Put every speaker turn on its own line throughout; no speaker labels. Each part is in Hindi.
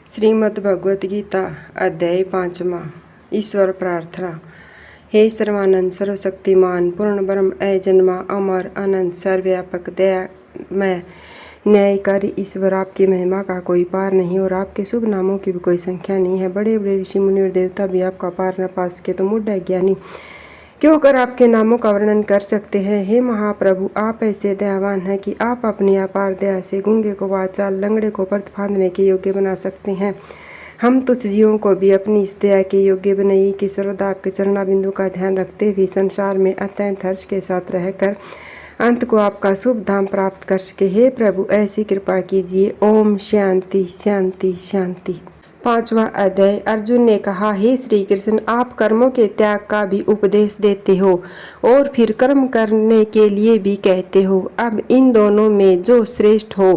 श्रीमद् भगवत गीता अध्याय 5वां। ईश्वर प्रार्थना। हे सर्वानंद सर्वशक्तिमान पूर्ण ब्रह्म अजन्मा अमर अनंत सर्वव्यापक दयामय न्यायकारी ईश्वर, आपकी महिमा का कोई पार नहीं और आपके शुभ नामों की भी कोई संख्या नहीं है। बड़े बड़े ऋषि मुनि और देवता भी आपका पार न पा सके तो मूढ़ ज्ञानी क्यों कर आपके नामों का वर्णन कर सकते हैं। हे महाप्रभु, आप ऐसे दयावान हैं कि आप अपनी अपार दया से गूंगे को वाचाल, लंगड़े को पर्वत फांदने के योग्य बना सकते हैं। हम तुच्छ जीवों को भी अपनी इस दया के योग्य बनाइए कि सर्वदा आपके चरणाबिंदु का ध्यान रखते हुए संसार में अत्यंत हर्ष के साथ रहकर अंत को आपका शुभ धाम प्राप्त कर सके। हे प्रभु, ऐसी कृपा कीजिए। ओम शांति शांति शांति। 5वां अध्याय। अर्जुन ने कहा, हे श्री कृष्ण, आप कर्मों के त्याग का भी उपदेश देते हो और फिर कर्म करने के लिए भी कहते हो। अब इन दोनों में जो श्रेष्ठ हो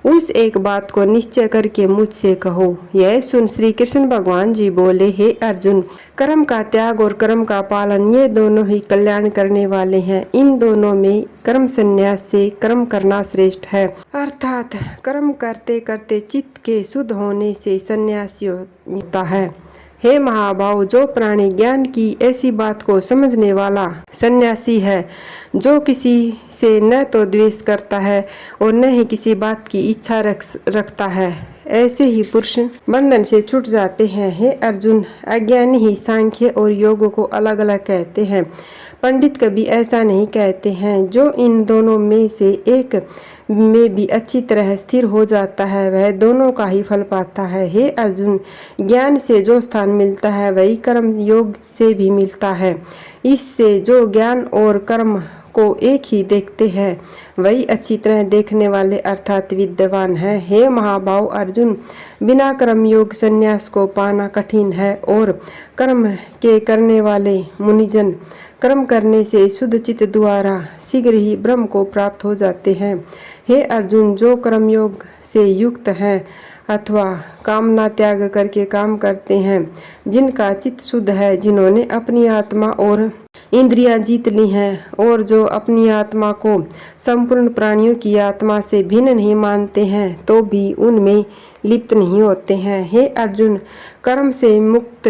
उस एक बात को निश्चय करके मुझसे कहो। यह सुन श्री कृष्ण भगवान जी बोले, हे अर्जुन, कर्म का त्याग और कर्म का पालन ये दोनों ही कल्याण करने वाले हैं। इन दोनों में कर्म संन्यास से कर्म करना श्रेष्ठ है, अर्थात कर्म करते करते चित्त के शुद्ध होने से संन्यास होता है। हे महाभाव, जो प्राणी ज्ञान की ऐसी बात को समझने वाला सन्यासी है, जो किसी से न तो द्वेष करता है और न ही किसी बात की इच्छा रखता है, ऐसे ही पुरुष बंधन से छूट जाते हैं। हे अर्जुन, अज्ञानी ही सांख्य और योग को अलग अलग कहते हैं, पंडित कभी ऐसा नहीं कहते हैं। जो इन दोनों में से एक में भी अच्छी तरह स्थिर हो जाता है, वह दोनों का ही फल पाता है। हे अर्जुन, ज्ञान से जो स्थान मिलता है वही कर्म योग से भी मिलता है। इससे जो ज्ञान और कर्म को एक ही देखते हैं वही अच्छी तरह देखने वाले अर्थात विद्वान है। हे महाभाव अर्जुन, बिना कर्म योग संन्यास को पाना कठिन है और कर्म के करने वाले मुनिजन कर्म करने से शुद्ध चित्त द्वारा शीघ्र ही ब्रह्म को प्राप्त हो जाते हैं। हे अर्जुन, जो कर्म योग से युक्त हैं अथवा कामना त्याग करके काम करते हैं, जिनका चित्त शुद्ध है, जिन्होंने अपनी आत्मा और इंद्रियां जीत ली हैं और जो अपनी आत्मा को संपूर्ण प्राणियों की आत्मा से भिन्न नहीं मानते हैं तो भी उनमें लिप्त नहीं होते हैं। हे अर्जुन, कर्म से मुक्त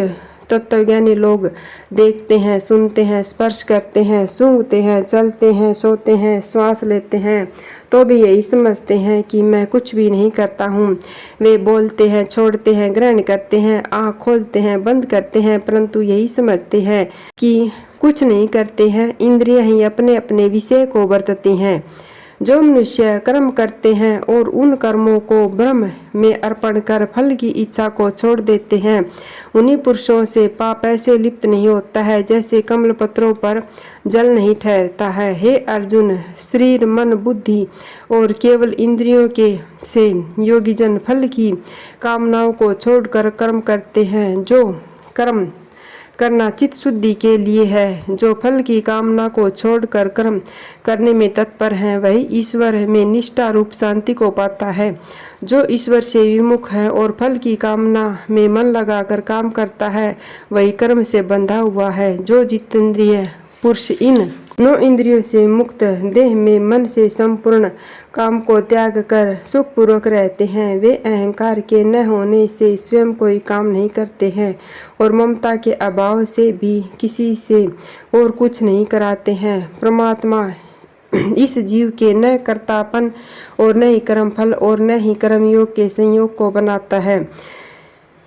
तत्वज्ञानी लोग देखते हैं, सुनते हैं, स्पर्श करते हैं, सूंघते हैं, चलते हैं, सोते हैं, श्वास लेते हैं तो भी यही समझते हैं कि मैं कुछ भी नहीं करता हूँ। वे बोलते हैं, छोड़ते हैं, ग्रहण करते हैं, आँख खोलते हैं, बंद करते हैं, परंतु यही समझते हैं कि कुछ नहीं करते हैं। इंद्रियां ही अपने अपने विषय को बरतती हैं। जो मनुष्य कर्म करते हैं और उन कर्मों को ब्रह्म में अर्पण कर फल की इच्छा को छोड़ देते हैं, उन्हीं पुरुषों से पाप ऐसे लिप्त नहीं होता है जैसे कमल पत्रों पर जल नहीं ठहरता है। हे अर्जुन, शरीर मन बुद्धि और केवल इंद्रियों के से योगी जन फल की कामनाओं को छोड़कर कर्म करते हैं। जो कर्म करना चित्त शुद्धि के लिए है, जो फल की कामना को छोड़कर कर्म करने में तत्पर है, वही ईश्वर में निष्ठा रूप शांति को पाता है। जो ईश्वर से विमुख है और फल की कामना में मन लगाकर काम करता है, वही कर्म से बंधा हुआ है। जो जितेंद्रिय पुरुष इन 9 इंद्रियों से मुक्त देह में मन से संपूर्ण काम को त्याग कर सुखपूर्वक रहते हैं, वे अहंकार के न होने से स्वयं कोई काम नहीं करते हैं और ममता के अभाव से भी किसी से और कुछ नहीं कराते हैं। परमात्मा इस जीव के न कर्तापन और न ही कर्म फल और न ही कर्मयोग के संयोग को बनाता है।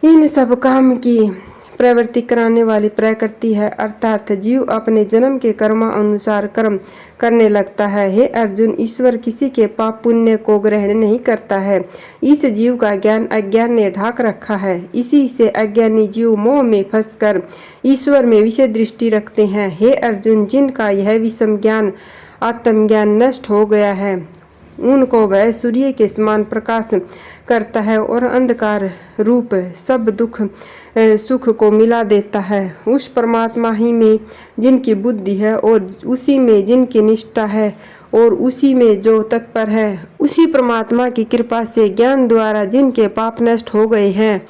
इन सब काम की प्रवृत्ति कराने वाली प्रकृति है, अर्थात जीव अपने जन्म के कर्मा अनुसार कर्म करने लगता है। हे अर्जुन, ईश्वर किसी के पाप पुण्य को ग्रहण नहीं करता है। इस जीव का ज्ञान अज्ञान ने ढाक रखा है। इसी से अज्ञानी जीव मोह में फंसकर ईश्वर में विषय दृष्टि रखते हैं। हे अर्जुन, जिनका यह विषम ज्ञान आत्मज्ञान नष्ट हो गया है, उनको वह सूर्य के समान प्रकाश करता है और अंधकार रूप सब दुख सुख को मिला देता है। उस परमात्मा ही में जिनकी बुद्धि है और उसी में जिनकी निष्ठा है और उसी में जो तत्पर है, उसी परमात्मा की कृपा से ज्ञान द्वारा जिनके पाप नष्ट हो गए हैं,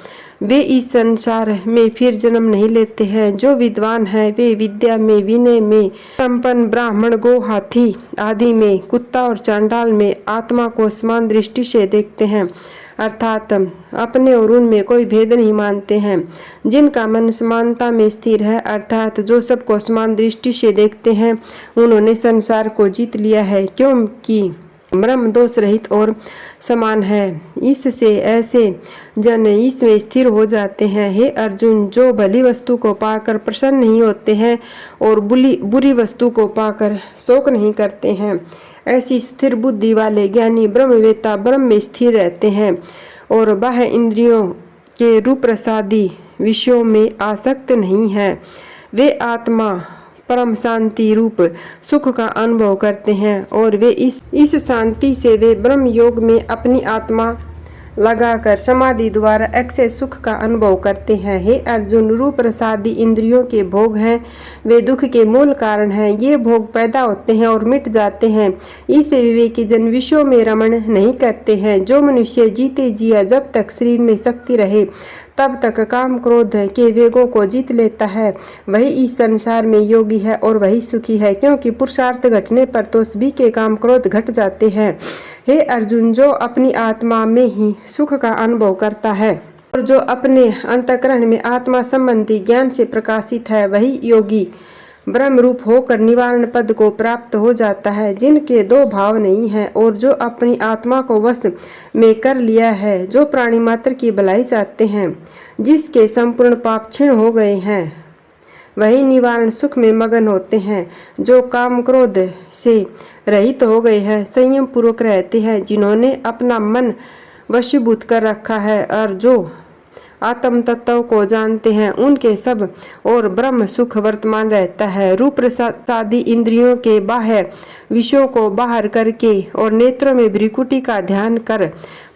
वे इस संसार में फिर जन्म नहीं लेते हैं। जो विद्वान हैं वे विद्या में विनय में संपन्न ब्राह्मण गो हाथी आदि में कुत्ता और चांडाल में आत्मा को समान दृष्टि से देखते हैं, अर्थात अपने और उनमें कोई भेद नहीं मानते हैं। जिनका मन समानता में स्थिर है, अर्थात जो सबको समान दृष्टि से देखते हैं, उन्होंने संसार को जीत लिया है, क्योंकि ब्रह्म दोष रहित और समान है। इससे ऐसे जन इसमें स्थिर हो जाते हैं। हे अर्जुन, जो भली वस्तु को पाकर प्रसन्न नहीं होते हैं और बुरी वस्तु को पाकर शोक नहीं करते हैं, ऐसी स्थिर बुद्धि वाले ज्ञानी ब्रह्मवेत्ता ब्रह्म में स्थिर रहते हैं और बाह्य इंद्रियों के रूप रसादि विषयों में आसक्त नहीं है। वे आत्मा परम शांति रूप सुख का अनुभव करते हैं और वे इस शांति से वे ब्रह्म योग में अपनी आत्मा लगाकर समाधि द्वारा अक्षय सुख का अनुभव करते हैं। हे अर्जुन, रूप रसादि इंद्रियों के भोग हैं, वे दुख के मूल कारण हैं। ये भोग पैदा होते हैं और मिट जाते हैं। इससे विवेकी जन विषयों में रमण नहीं करते हैं। जो मनुष्य जीते जिया जब तक शरीर में शक्ति रहे तब तक काम क्रोध के वेगों को जीत लेता है, वही इस संसार में योगी है और वही सुखी है, क्योंकि पुरुषार्थ घटने पर तो सभी के काम क्रोध घट जाते हैं। हे अर्जुन, जो अपनी आत्मा में ही सुख का अनुभव करता है और जो अपने अंतःकरण में आत्मा संबंधी ज्ञान से प्रकाशित है, वही योगी ब्रह्म रूप होकर निवारण पद को प्राप्त हो जाता है। जिनके दो भाव नहीं है और जो अपनी आत्मा को वश में कर लिया है, जो प्राणी मात्र की भलाई चाहते हैं, जिसके संपूर्ण पाप क्षीण हो गए हैं, वही निवारण सुख में मगन होते हैं। जो काम क्रोध से रहित हो गए हैं, संयम पूर्वक रहते हैं, जिन्होंने अपना मन वशीभूत कर रखा है और जो आत्म तत्व को जानते हैं, उनके सब और ब्रह्म सुख वर्तमान रहता है। रूप रसादि इंद्रियों के बाह्य विषयों को बाहर करके और नेत्रों में भ्रिकुटी का ध्यान कर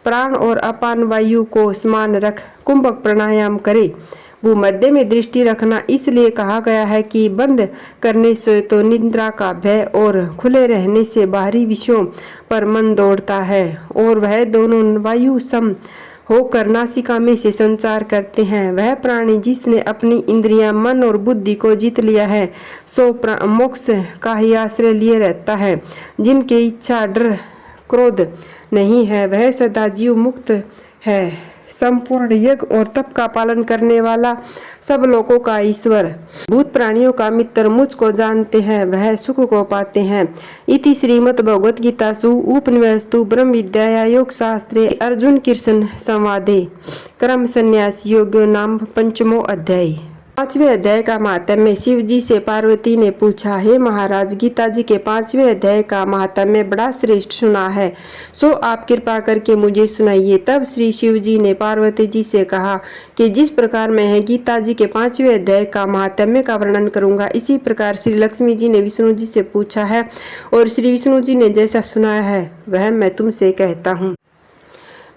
प्राण और अपान वायु को समान रख कुंभक प्राणायाम करे। भूमध्य में दृष्टि रखना इसलिए कहा गया है कि बंद करने से तो निद्रा का भय और खुले रहने से बाहरी विषयों पर मन दौड़ता है और वह दोनों वायु सम होकर नासिका में से संचार करते हैं। वह प्राणी जिसने अपनी इंद्रियां, मन और बुद्धि को जीत लिया है, सो मोक्ष का ही आश्रय लिए रहता है। जिनके इच्छा, डर, क्रोध नहीं है, वह सदा जीव मुक्त है। संपूर्ण यज्ञ और तप का पालन करने वाला, सब लोगों का ईश्वर, भूत प्राणियों का मित्र, मुझको जानते हैं, वह सुख को पाते हैं। इति श्रीमद् भगवद गीतासु उपनिषदु ब्रह्म विद्याया योग शास्त्रे अर्जुन कृष्ण संवादे कर्म संन्यास योगो नाम पंचमो अध्याय। 5वें अध्याय का महात्म्य। शिव जी से पार्वती ने पूछा, हे महाराज, गीता जी के 5वें अध्याय का महात्म्य बड़ा श्रेष्ठ सुना है, सो आप कृपा करके मुझे सुनाइए। तब श्री शिव जी ने पार्वती जी से कहा कि जिस प्रकार मैं है गीता जी के 5वें अध्याय का महात्म्य का वर्णन करूंगा, इसी प्रकार श्री लक्ष्मी जी ने विष्णु जी से पूछा है और श्री विष्णु जी ने जैसा सुनाया है वह मैं तुमसे कहता हूँ।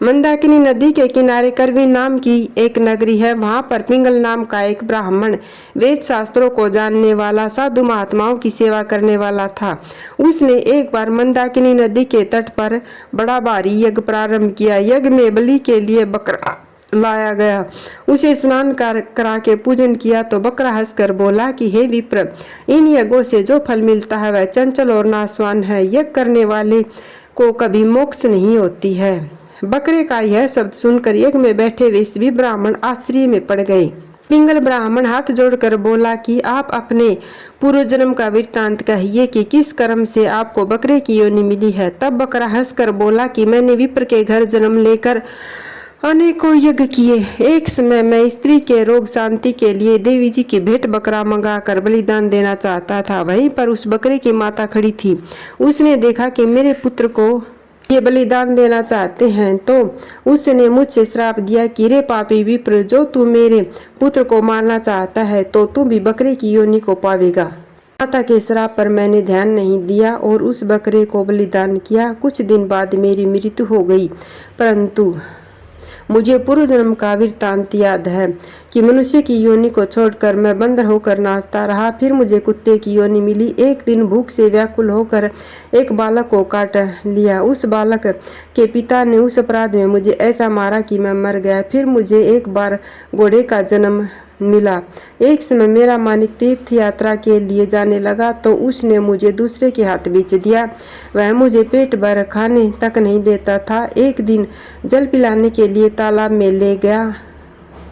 मंदाकिनी नदी के किनारे करवी नाम की एक नगरी है। वहां पर पिंगल नाम का एक ब्राह्मण वेद शास्त्रों को जानने वाला, साधु महात्माओं की सेवा करने वाला था। उसने एक बार मंदाकिनी नदी के तट पर बड़ा भारी यज्ञ प्रारंभ किया। यज्ञ में बलि के लिए बकरा लाया गया। उसे स्नान करा के पूजन किया तो बकरा हंसकर बोला कि हे विप्र, इन यज्ञों से जो फल मिलता है वह चंचल और नाशवान है। यज्ञ करने वाले को कभी मोक्ष नहीं होती है। बकरे का यह शब्द सुनकर यज्ञ में बैठे वे सभी ब्राह्मण आश्चर्य में पड़ गए। पिंगल ब्राह्मण हाथ जोड़कर बोला कि आप अपने पूर्व जन्म का वृत्तांत कहिए कि किस कर्म से आपको बकरे की योनि मिली है। तब बकरा हंसकर बोला कि मैंने विप्र के घर जन्म लेकर अनेकों यज्ञ किए। एक समय मैं स्त्री के रोग शांति के लिए देवी जी की भेंट बकरा मंगाकर बलिदान देना चाहता था। वहीं पर उस बकरे की माता खड़ी थी। उसने देखा कि मेरे पुत्र को ये बलिदान देना चाहते हैं तो उसने मुझसे श्राप दिया कि रे पापी विप्र, जो तू मेरे पुत्र को मारना चाहता है तो तू भी बकरे की योनि को पावेगा। माता के श्राप पर मैंने ध्यान नहीं दिया और उस बकरे को बलिदान किया। कुछ दिन बाद मेरी मृत्यु हो गई, परंतु मुझे पूर्व जन्म का वृत्तांत याद है कि मनुष्य की योनि को छोड़कर मैं बंदर होकर नाचता रहा। फिर मुझे कुत्ते की योनि मिली। एक दिन भूख से व्याकुल होकर एक बालक को काट लिया। उस बालक के पिता ने उस अपराध में मुझे ऐसा मारा कि मैं मर गया। फिर मुझे एक बार घोड़े का जन्म मिला। एक समय मेरा मानिक तीर्थ यात्रा के लिए जाने लगा तो उसने मुझे दूसरे के हाथ बेच दिया। वह मुझे पेट भर खाने तक नहीं देता था। एक दिन जल पिलाने के लिए तालाब में ले गया,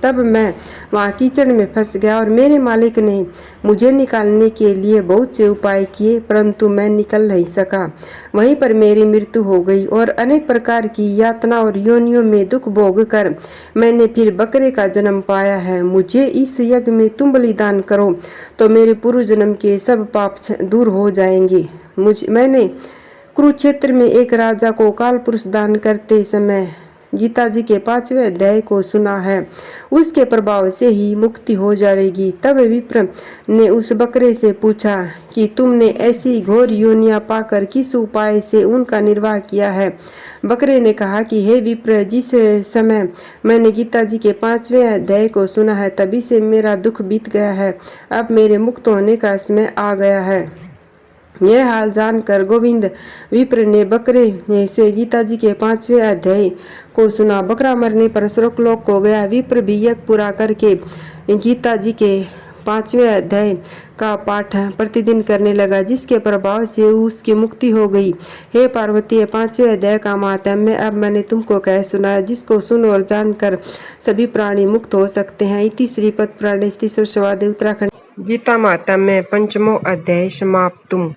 तब मैं वहाँ कीचड़ में फंस गया और मेरे मालिक ने मुझे निकालने के लिए बहुत से उपाय किए, परंतु मैं निकल नहीं सका। वहीं पर मेरी मृत्यु हो गई और अनेक प्रकार की यातना और योनियों में दुख भोग कर मैंने फिर बकरे का जन्म पाया है। मुझे इस यज्ञ में तुम बलिदान करो तो मेरे पूर्व जन्म के सब पाप दूर हो जाएंगे। मैंने कुरुक्षेत्र में एक राजा को काल पुरुष दान करते समय गीता जी के 5वें अध्याय को सुना है। उसके प्रभाव से ही मुक्ति हो जाएगी। तब विप्र ने उस बकरे से पूछा कि तुमने ऐसी घोर योनियां पाकर किस उपाय से उनका निर्वाह किया है। बकरे ने कहा कि हे विप्र, जिस समय मैंने गीता जी के 5वें अध्याय को सुना है तभी से मेरा दुख बीत गया है। अब मेरे मुक्त होने का समय आ गया है। यह हाल जानकर गोविंद विप्र ने बकरे से गीता जी के 5वें अध्याय को सुना। बकरा मरने पर स्वर्गलोक को गया। विप्र भी यज्ञ पूरा करके गीता जी के 5वें अध्याय का पाठ प्रतिदिन करने लगा, जिसके प्रभाव से उसकी मुक्ति हो गई। हे पार्वती, 5वें अध्याय का महात्म्य अब मैंने तुमको कह सुनाया, जिसको सुन और जानकर सभी प्राणी मुक्त हो सकते हैं। इति श्रीपद पुराणे स्थित उत्तराखंड गीता महात्म्य पंचमो अध्याय समाप्तुम।